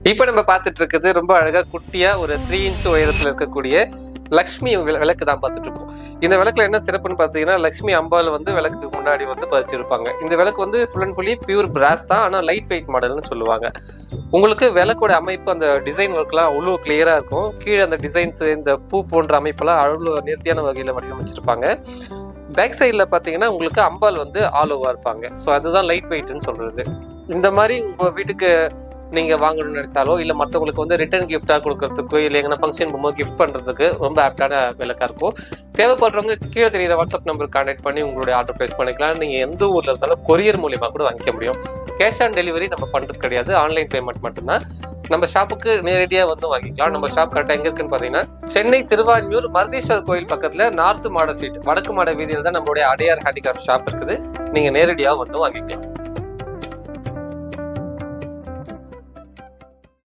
இப்போ நம்ம பார்த்துட்டு இருக்குது ரொம்ப அழகா குட்டியா ஒரு 3 இன்ச் உயரத்துல இருக்கக்கூடிய லக்ஷ்மி விளக்கு தான் பார்த்துட்டு இருக்கோம். இந்த விளக்குல என்ன சிறப்புன்னு பார்த்தீங்கன்னா, லக்ஷ்மி அம்பாள் வந்து விளக்குக்கு முன்னாடி வந்து பதிச்சிருப்பாங்க. இந்த விளக்கு வந்து ஃபுல் அண்ட் ஃபுல்லி பியூர் பிராஸ் தான், ஆனால் லைட் வெயிட் மாடல்னு சொல்லுவாங்க. உங்களுக்கு விளக்கோட அமைப்பு அந்த டிசைன் ஒர்க்லாம் அவ்வளோ கிளியரா இருக்கும். கீழே அந்த டிசைன்ஸ் இந்த பூ போன்ற அமைப்பெல்லாம் அவ்வளோ நேர்த்தியான வகையில் வடிவமைச்சிருப்பாங்க. பேக் சைடில் பார்த்தீங்கன்னா உங்களுக்கு அம்பாள் வந்து ஆல் ஓவா இருப்பாங்க. ஸோ அதுதான் லைட் வெயிட்னு சொல்றது. இந்த மாதிரி உங்கள் வீட்டுக்கு நீங்கள் வாங்கணும்னு நினைச்சாலோ இல்லை மற்றவங்களுக்கு வந்து ரிட்டர்ன் கிஃப்டாக கொடுக்கறதுக்கோ இல்லை எங்கன்னா ஃபங்க்ஷன் போகும்போது கிஃப்ட் பண்ணுறதுக்கு ரொம்ப ஆப்டான விளக்காக இருக்கும். தேவைப்படுறவங்க கீழே தெரியுற வாட்ஸ்அப் நம்பருக்கு கான்டாக்ட் பண்ணி உங்களுடைய ஆர்டர் ப்ளேஸ் பண்ணிக்கலாம். நீங்கள் எந்த ஊரில் இருந்தாலும் கொரியர் மூலியமா கூட வாங்கிக்க முடியும். கேஷ் ஆன் டெலிவரி நம்ம பண்ணுறது கிடையாது, ஆன்லைன் பேமெண்ட் மட்டும்தான். நம்ம ஷாப்புக்கு நேரடியாக வந்து வாங்கிக்கலாம். நம்ம ஷாப் கரெக்டாக எங்கே இருக்குன்னு பார்த்தீங்கன்னா, சென்னை திருவான்மியூர் மருதீஸ்வரர் கோயில் பக்கத்தில் நார்த் மாட ஸ்ட்ரீட் வடக்கு மாட வீதியில் தான் நம்மளுடைய அடையார் ஹேண்டிகிராஃப்ட் ஷாப் இருக்குது. நீங்கள் நேரடியாக வந்து வாங்கிக்கலாம்.